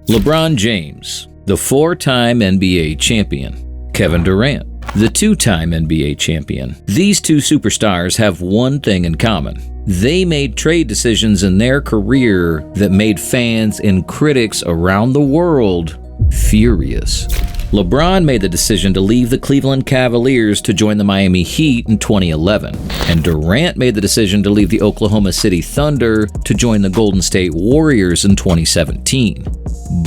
LeBron James, the 4-time NBA champion. Kevin Durant, the 2-time NBA champion. These two superstars have one thing in common. They made trade decisions in their career that made fans and critics around the world furious. LeBron made the decision to leave the Cleveland Cavaliers to join the Miami Heat in 2011, and Durant made the decision to leave the Oklahoma City Thunder to join the Golden State Warriors in 2017.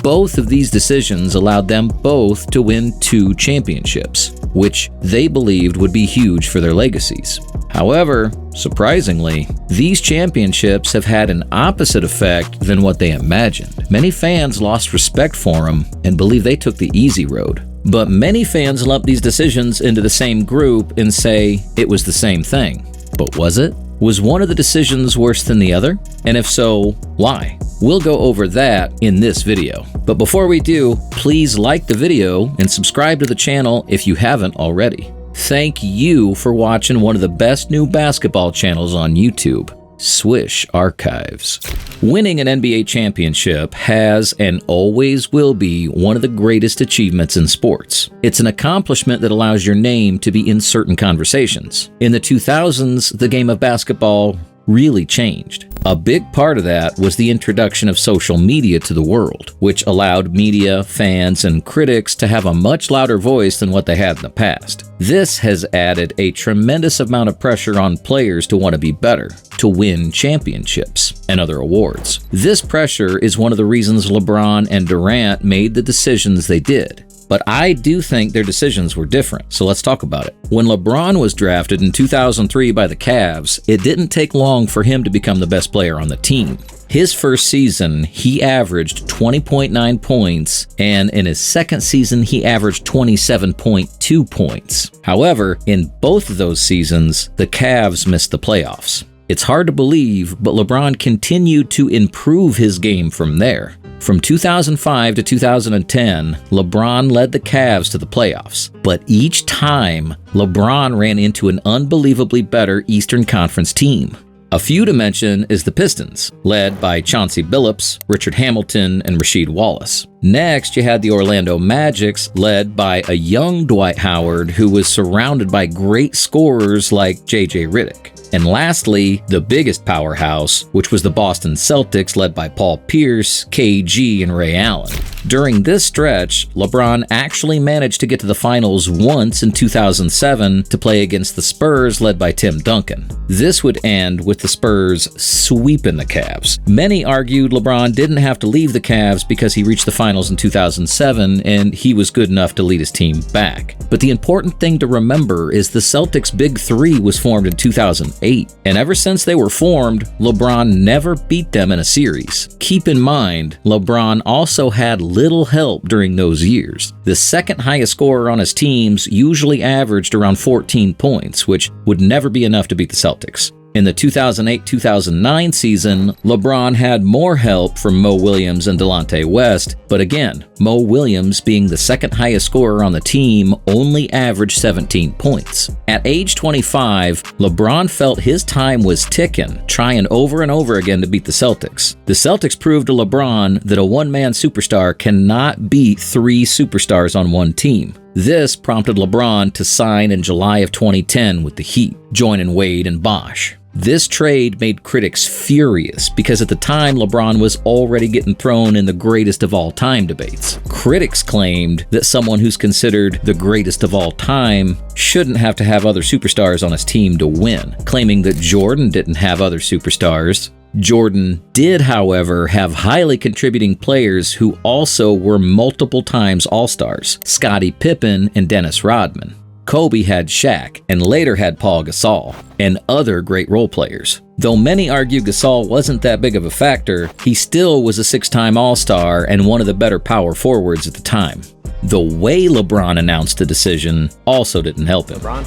Both of these decisions allowed them both to win 2 championships, which they believed would be huge for their legacies. However, surprisingly, these championships have had an opposite effect than what they imagined. Many fans lost respect for them and believe they took the easy road. But many fans lump these decisions into the same group and say it was the same thing. But was it? Was one of the decisions worse than the other? And if so, why? We'll go over that in this video. But before we do, please like the video and subscribe to the channel if you haven't already. Thank you for watching one of the best new basketball channels on YouTube, Swish Archives. Winning an NBA championship has and always will be one of the greatest achievements in sports. It's an accomplishment that allows your name to be in certain conversations. In the 2000s, the game of basketball really changed. A big part of that was the introduction of social media to the world, which allowed media, fans, and critics to have a much louder voice than what they had in the past. This has added a tremendous amount of pressure on players to want to be better, to win championships and other awards. This pressure is one of the reasons LeBron and Durant made the decisions they did. But I do think their decisions were different, so let's talk about it. When LeBron was drafted in 2003 by the Cavs, it didn't take long for him to become the best player on the team. His first season, he averaged 20.9 points, and in his second season, he averaged 27.2 points. However, in both of those seasons, the Cavs missed the playoffs. It's hard to believe, but LeBron continued to improve his game from there. From 2005 to 2010, LeBron led the Cavs to the playoffs, but each time, LeBron ran into an unbelievably better Eastern Conference team. A few to mention is the Pistons, led by Chauncey Billups, Richard Hamilton, and Rasheed Wallace. Next, you had the Orlando Magics, led by a young Dwight Howard who was surrounded by great scorers like J.J. Redick. And lastly, the biggest powerhouse, which was the Boston Celtics led by Paul Pierce, KG, and Ray Allen. During this stretch, LeBron actually managed to get to the finals once in 2007 to play against the Spurs led by Tim Duncan. This would end with the Spurs sweeping the Cavs. Many argued LeBron didn't have to leave the Cavs because he reached the finals in 2007 and he was good enough to lead his team back. But the important thing to remember is the Celtics' Big Three was formed in 2008, and ever since they were formed, LeBron never beat them in a series. Keep in mind, LeBron also had little help during those years. The second highest scorer on his teams usually averaged around 14 points, which would never be enough to beat the Celtics. In the 2008-2009 season, LeBron had more help from Mo Williams and Delonte West, but again, Mo Williams, being the second highest scorer on the team, only averaged 17 points. At age 25, LeBron felt his time was ticking, trying over and over again to beat the Celtics. The Celtics proved to LeBron that a one-man superstar cannot beat 3 superstars on one team. This prompted LeBron to sign in July of 2010 with the Heat, joining Wade and Bosh. This trade made critics furious because at the time LeBron was already getting thrown in the greatest of all time debates. Critics claimed that someone who's considered the greatest of all time shouldn't have to have other superstars on his team to win, claiming that Jordan didn't have other superstars. Jordan did, however, have highly contributing players who also were multiple times All-Stars, Scottie Pippen and Dennis Rodman. Kobe had Shaq and later had Paul Gasol and other great role players. Though many argue Gasol wasn't that big of a factor, he still was a 6-time All-Star and one of the better power forwards at the time. The way LeBron announced the decision also didn't help him. LeBron,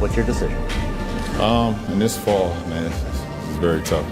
what's your decision? In this fall, man, it's very tough.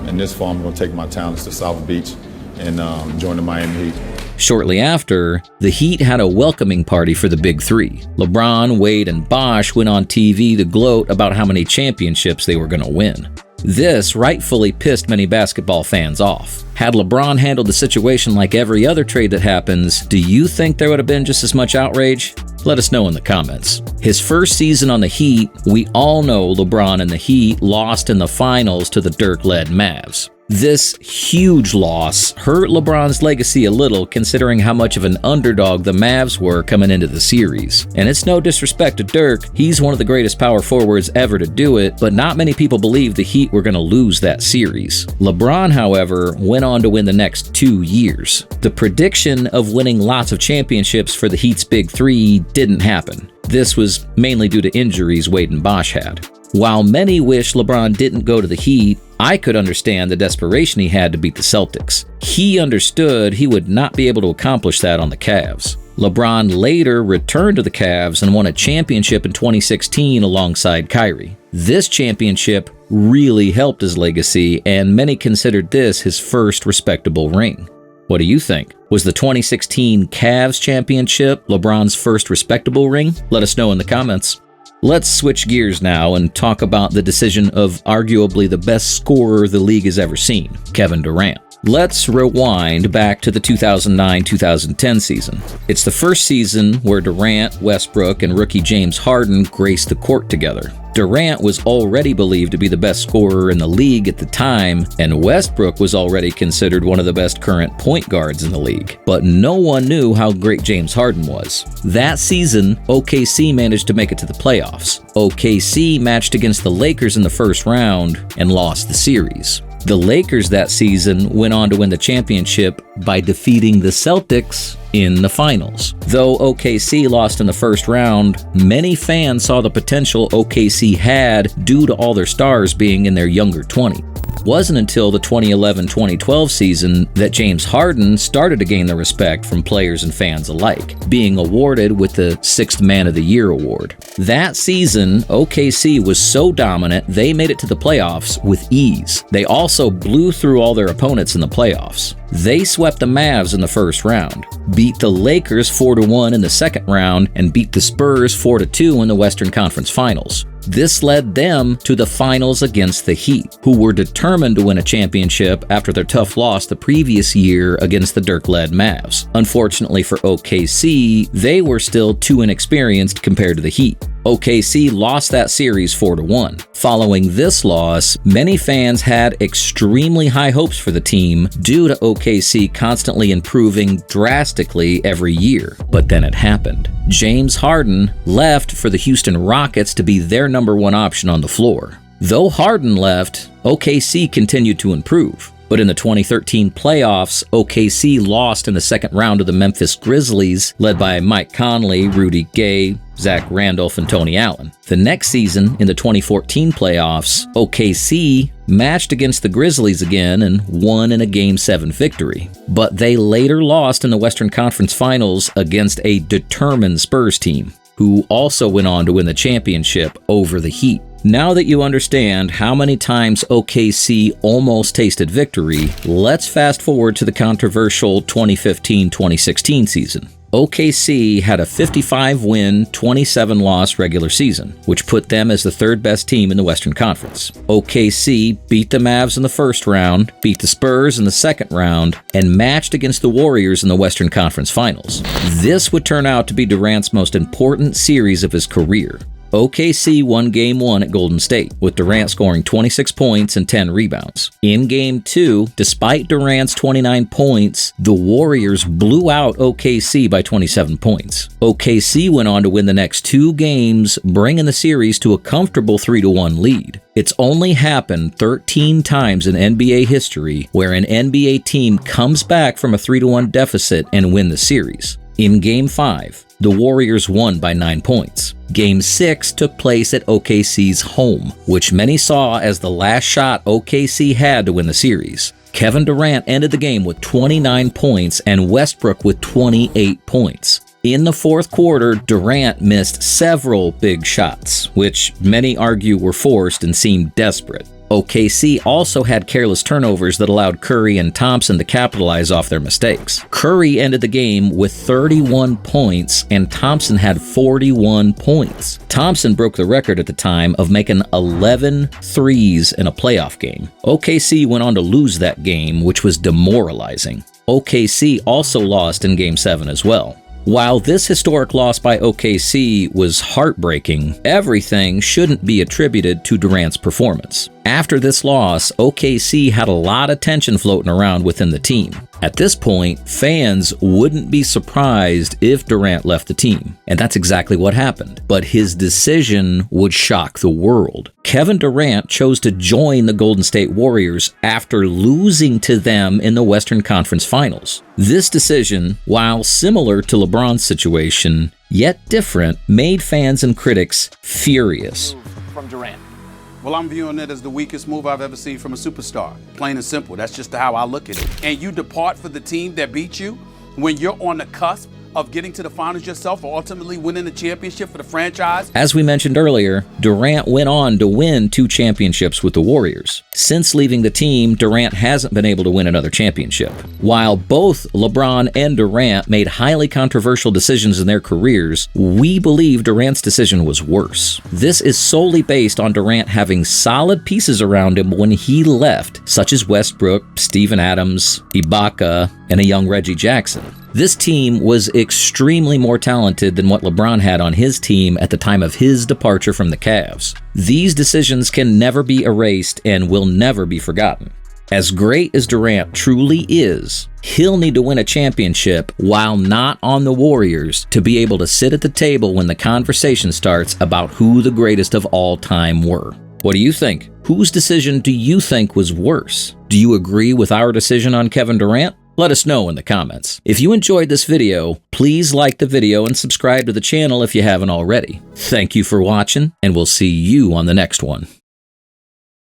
In this fall, I'm going to take my talents to South Beach and join the Miami Heat. Shortly after, the Heat had a welcoming party for the Big Three. LeBron, Wade, and Bosh went on TV to gloat about how many championships they were going to win. This rightfully pissed many basketball fans off. Had LeBron handled the situation like every other trade that happens, do you think there would have been just as much outrage? Let us know in the comments. His first season on the Heat, we all know LeBron and the Heat lost in the finals to the Dirk-led Mavs. This huge loss hurt LeBron's legacy a little, considering how much of an underdog the Mavs were coming into the series. And it's no disrespect to Dirk, he's one of the greatest power forwards ever to do it, but not many people believed the Heat were going to lose that series. LeBron, however, went on to win the next 2 years. The prediction of winning lots of championships for the Heat's Big Three didn't happen. This was mainly due to injuries Wade and Bosh had. While many wish LeBron didn't go to the Heat, I could understand the desperation he had to beat the Celtics. He understood he would not be able to accomplish that on the Cavs. LeBron later returned to the Cavs and won a championship in 2016 alongside Kyrie. This championship really helped his legacy, and many considered this his first respectable ring. What do you think? Was the 2016 Cavs championship LeBron's first respectable ring? Let us know in the comments. Let's switch gears now and talk about the decision of arguably the best scorer the league has ever seen, Kevin Durant. Let's rewind back to the 2009-2010 season. It's the first season where Durant, Westbrook, and rookie James Harden graced the court together. Durant was already believed to be the best scorer in the league at the time, and Westbrook was already considered one of the best current point guards in the league. But no one knew how great James Harden was. That season, OKC managed to make it to the playoffs. OKC matched against the Lakers in the first round and lost the series. The Lakers that season went on to win the championship by defeating the Celtics in the finals. Though OKC lost in the first round, many fans saw the potential OKC had due to all their stars being in their younger 20s. It wasn't until the 2011-2012 season that James Harden started to gain the respect from players and fans alike, being awarded with the 6th Man of the Year award. That season, OKC was so dominant they made it to the playoffs with ease. They also blew through all their opponents in the playoffs. They swept the Mavs in the first round, beat the Lakers 4-1 in the second round, and beat the Spurs 4-2 in the Western Conference Finals. This led them to the finals against the Heat, who were determined to win a championship after their tough loss the previous year against the Dirk-led Mavs. Unfortunately for OKC, they were still too inexperienced compared to the Heat. OKC lost that series 4-1. Following this loss, many fans had extremely high hopes for the team due to OKC constantly improving drastically every year. But then it happened. James Harden left for the Houston Rockets to be their number one option on the floor. Though Harden left, OKC continued to improve. But in the 2013 playoffs, OKC lost in the second round to the Memphis Grizzlies, led by Mike Conley, Rudy Gay, Zach Randolph, and Tony Allen. The next season, in the 2014 playoffs, OKC matched against the Grizzlies again and won in a Game 7 victory. But they later lost in the Western Conference Finals against a determined Spurs team, who also went on to win the championship over the Heat. Now that you understand how many times OKC almost tasted victory, let's fast forward to the controversial 2015-2016 season. OKC had a 55-win, 27-loss regular season, which put them as the third best team in the Western Conference. OKC beat the Mavs in the first round, beat the Spurs in the second round, and matched against the Warriors in the Western Conference Finals. This would turn out to be Durant's most important series of his career. OKC won Game 1 at Golden State, with Durant scoring 26 points and 10 rebounds. In Game 2, despite Durant's 29 points, the Warriors blew out OKC by 27 points. OKC went on to win the next 2 games, bringing the series to a comfortable 3-1 lead. It's only happened 13 times in NBA history where an NBA team comes back from a 3-1 deficit and win the series. In Game 5, the Warriors won by 9 points. Game 6 took place at OKC's home, which many saw as the last shot OKC had to win the series. Kevin Durant ended the game with 29 points and Westbrook with 28 points. In the fourth quarter, Durant missed several big shots, which many argue were forced and seemed desperate. OKC also had careless turnovers that allowed Curry and Thompson to capitalize off their mistakes. Curry ended the game with 31 points and Thompson had 41 points. Thompson broke the record at the time of making 11 threes in a playoff game. OKC went on to lose that game, which was demoralizing. OKC also lost in Game 7 as well. While this historic loss by OKC was heartbreaking, everything shouldn't be attributed to Durant's performance. After this loss, OKC had a lot of tension floating around within the team. At this point, fans wouldn't be surprised if Durant left the team, and that's exactly what happened. But his decision would shock the world. Kevin Durant chose to join the Golden State Warriors after losing to them in the Western Conference Finals. This decision, while similar to LeBron's situation, yet different, made fans and critics furious. From Durant. Well, I'm viewing it as the weakest move I've ever seen from a superstar. Plain and simple. That's just how I look at it. And you depart for the team that beat you when you're on the cusp of getting to the finals yourself or ultimately winning the championship for the franchise. As we mentioned earlier, Durant went on to win 2 championships with the Warriors. Since leaving the team, Durant hasn't been able to win another championship. While both LeBron and Durant made highly controversial decisions in their careers, we believe Durant's decision was worse. This is solely based on Durant having solid pieces around him when he left, such as Westbrook, Steven Adams, Ibaka, and a young Reggie Jackson. This team was extremely more talented than what LeBron had on his team at the time of his departure from the Cavs. These decisions can never be erased and will never be forgotten. As great as Durant truly is, he'll need to win a championship while not on the Warriors to be able to sit at the table when the conversation starts about who the greatest of all time were. What do you think? Whose decision do you think was worse? Do you agree with our decision on Kevin Durant? Let us know in the comments. If you enjoyed this video, please like the video and subscribe to the channel if you haven't already. Thank you for watching, and we'll see you on the next one.